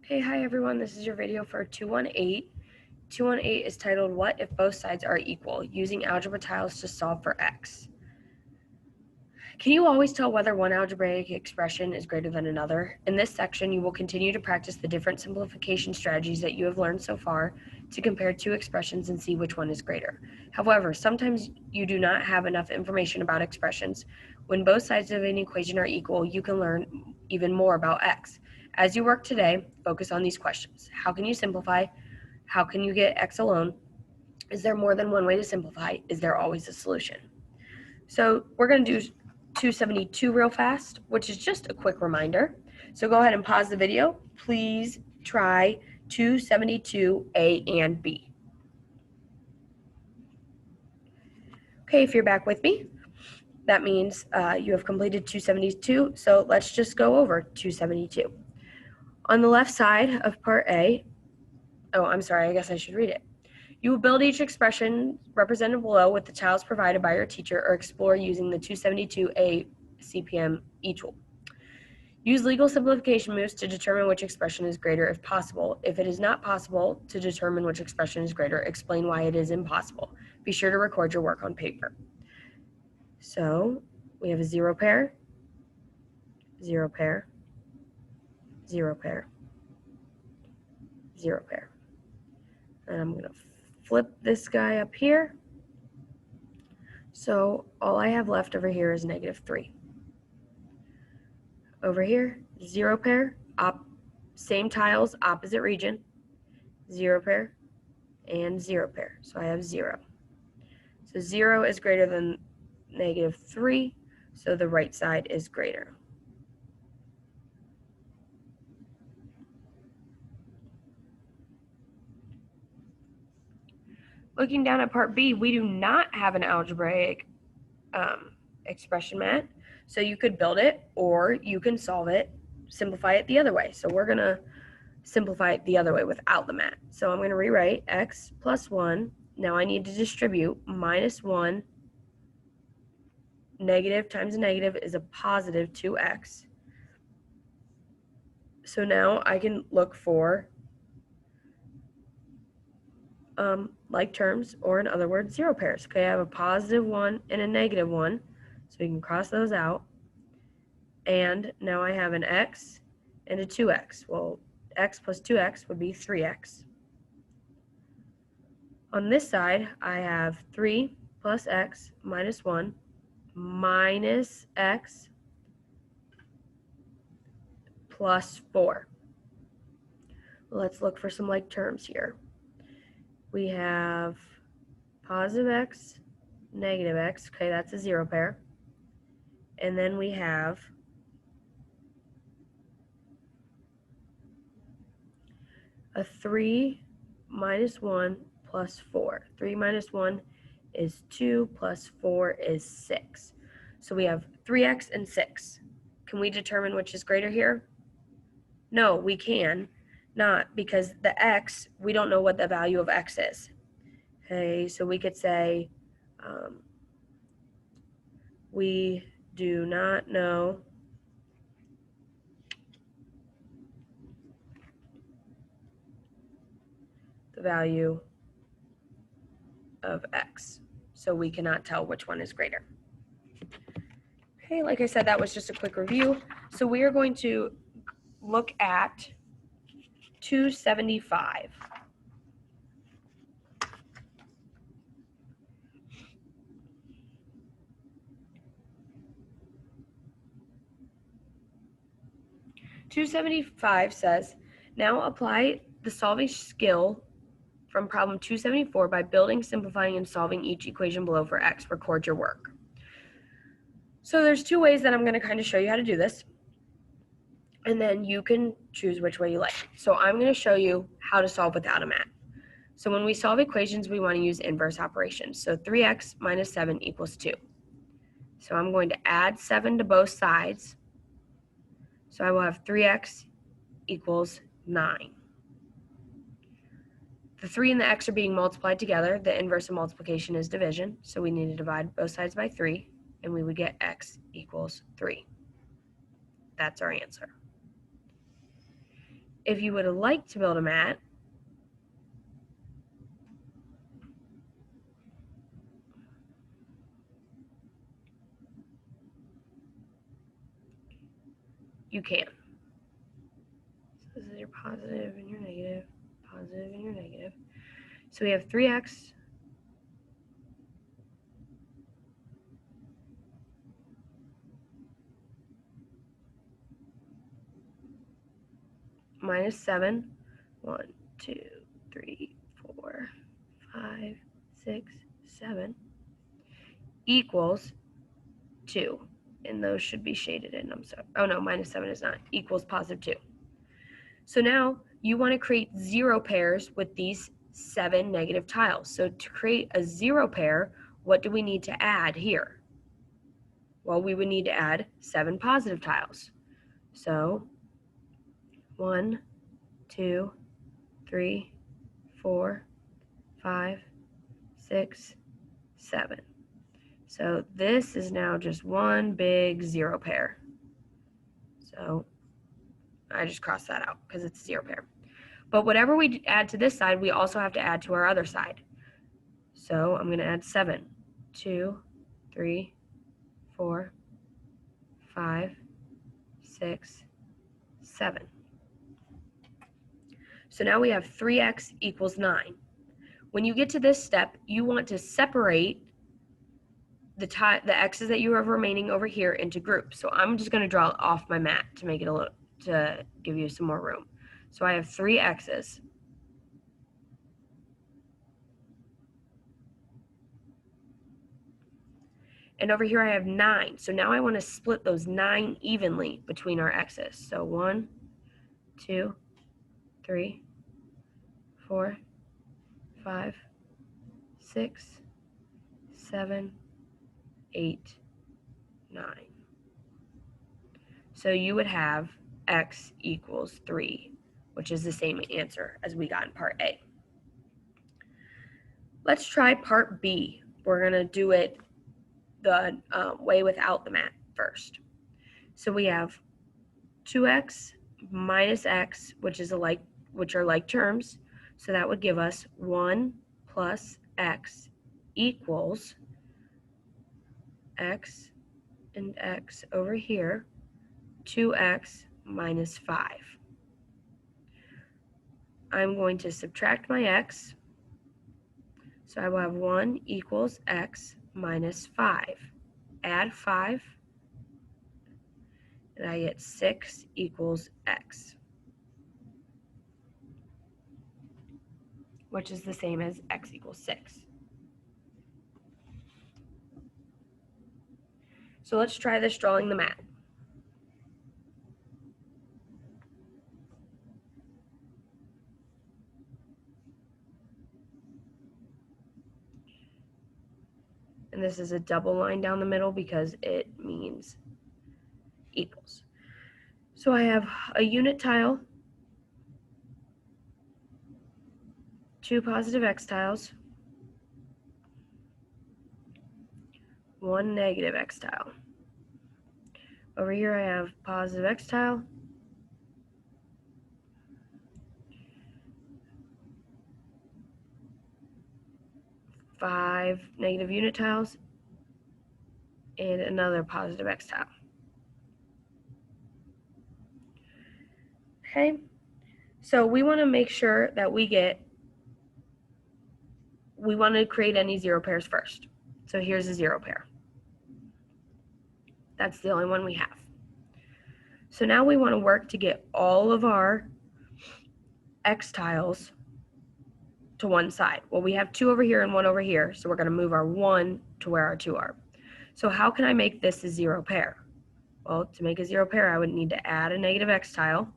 Hey, hi everyone, this is your video for 218. 218 is titled, What if both sides are equal? Using algebra tiles to solve for x. Can you always tell whether one algebraic expression is greater than another? In this section, you will continue to practice the different simplification strategies that you have learned so far to compare two expressions and see which one is greater. However, sometimes you do not have enough information about expressions. When both sides of an equation are equal, you can learn even more about x. As you work today, focus on these questions. How can you simplify? How can you get x alone? Is there more than one way to simplify? Is there always a solution? So we're going to do 272 real fast, which is just a quick reminder. So go ahead and pause the video. Please try 272A and B. Okay, if you're back with me, that means you have completed 272. So let's just go over 272. On the left side of part A, I guess I should read it. You will build each expression represented below with the tiles provided by your teacher or explore using the 272A CPM e-tool. Use legal simplification moves to determine which expression is greater if possible. If it is not possible to determine which expression is greater, explain why it is impossible. Be sure to record your work on paper. So we have a zero pair, zero pair, zero pair, zero pair. And I'm going to flip this guy up here. So all I have left over here is -3. Over here, zero pair, same tiles, opposite region, zero pair, and zero pair. So I have 0. So 0 is greater than -3, so the right side is greater. Looking down at part B, we do not have an algebraic expression mat, so you could build it or you can solve it, simplify it the other way. So we're going to simplify it the other way without the mat. So I'm going to rewrite x plus 1. Now I need to distribute -1. Negative times a negative is a positive 2x. So now I can look for like terms, or in other words, zero pairs. Okay, I have a +1 and a -1, so we can cross those out. And now I have an x and a 2x. Well, x plus 2x would be 3x. On this side, I have 3 plus x minus 1 minus x plus 4. Let's look for some like terms here. We have positive x, negative x. Okay, that's a zero pair. And then we have a 3 minus 1 plus 4. 3 minus 1 is 2 plus 4 is 6. So we have 3x and 6. Can we determine which is greater here? No, we can not, because the x, we don't know what the value of x is. Okay, so we could say we do not know the value of x, so we cannot tell which one is greater. Okay, like I said, that was just a quick review. So we are going to look at 275. (275) says, now apply the solving skill from problem 274 by building, simplifying, and solving each equation below for x. Record your work. So there's two ways that I'm going to kind of show you how to do this, and then you can choose which way you like. So I'm going to show you how to solve without a mat. So when we solve equations, we want to use inverse operations. So 3x minus 7 equals 2. So I'm going to add 7 to both sides. So I will have 3x equals 9. The 3 and the x are being multiplied together. The inverse of multiplication is division. So we need to divide both sides by 3, and we would get x equals 3. That's our answer. if you would like to build a mat, you can. So this is your positive and your negative, positive and your negative. So we have 3x minus 7. 1, 2, 3, 4, 5, 6, 7 equals 2. And those should be shaded in. I'm sorry. Oh no, minus 7 is not. Equals positive 2. So now you want to create 0 pairs with these 7 negative tiles. So to create a 0 pair, what do we need to add here? Well, we would need to add 7 positive tiles. So 1, 2, 3, 4, 5, 6, 7. So this is now just one big 0 pair. So I just crossed that out because it's a 0 pair. But whatever we add to this side, we also have to add to our other side. So I'm going to add 7. 2, 3, 4, 5, 6, 7. So now we have 3x equals 9. When you get to this step, you want to separate the x's that you have remaining over here into groups. So I'm just going to draw off my mat to make it to give you some more room. So I have 3 x's. And over here I have 9. So now I want to split those 9 evenly between our x's. So 1, 2, 3, 4, 5, 6, 7, 8, 9. So you would have x equals 3, which is the same answer as we got in part A. Let's try part B. We're going to do it the way without the mat first. So we have 2x minus x, which are like terms. So that would give us 1 plus x equals x and x over here, 2x minus 5. I'm going to subtract my x. So I will have 1 equals x minus 5. Add 5, and I get 6 equals x, which is the same as x equals 6. So let's try this drawing the mat. And this is a double line down the middle because it means equals. So I have a unit tile, 2 positive x tiles, 1 negative x tile. Over here I have positive x tile, five negative unit tiles, and another positive x tile. Okay, so we want to make sure that we want to create any 0 pairs first. So here's a 0 pair. That's the only one we have. So now we want to work to get all of our x tiles to one side. Well, we have 2 over here and 1 over here, so we're going to move our 1 to where our 2 are. So how can I make this a 0 pair? Well, to make a 0 pair, I would need to add a negative x tile.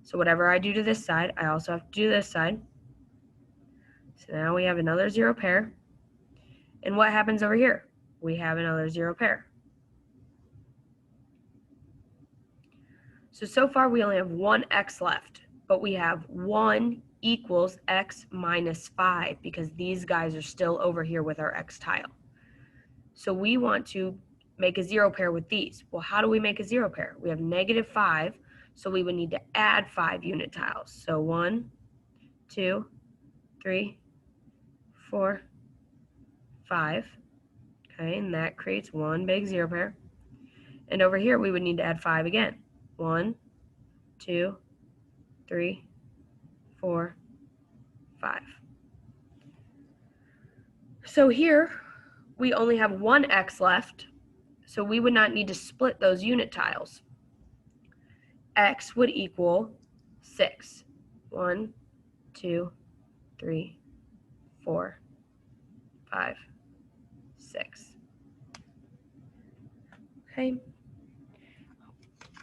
So whatever I do to this side, I also have to do this side. So now we have another 0 pair. And what happens over here? We have another 0 pair. So far we only have 1 x left, but we have 1 equals x minus 5 because these guys are still over here with our x tile. So we want to make a 0 pair with these. Well, how do we make a 0 pair? We have negative 5, So we would need to add 5 unit tiles. So 1, 2, 3, 4, 5. Okay, and that creates one big 0 pair. And over here, we would need to add 5 again. 1, 2, 3, 4, 5. So here, we only have one X left, so we would not need to split those unit tiles. X would equal 6. 1, 2, 3, 4, 5, 6. Okay.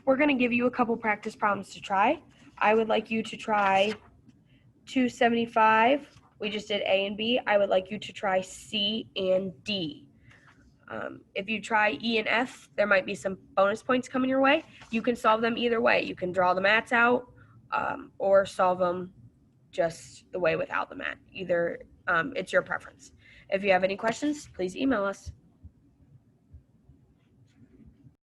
We're going to give you a couple practice problems to try. I would like you to try 275. We just did A and B. I would like you to try C and D. If you try E and F, there might be some bonus points coming your way. You can solve them either way. You can draw the mats out or solve them just the way without the mat. Either it's your preference. If you have any questions, please email us.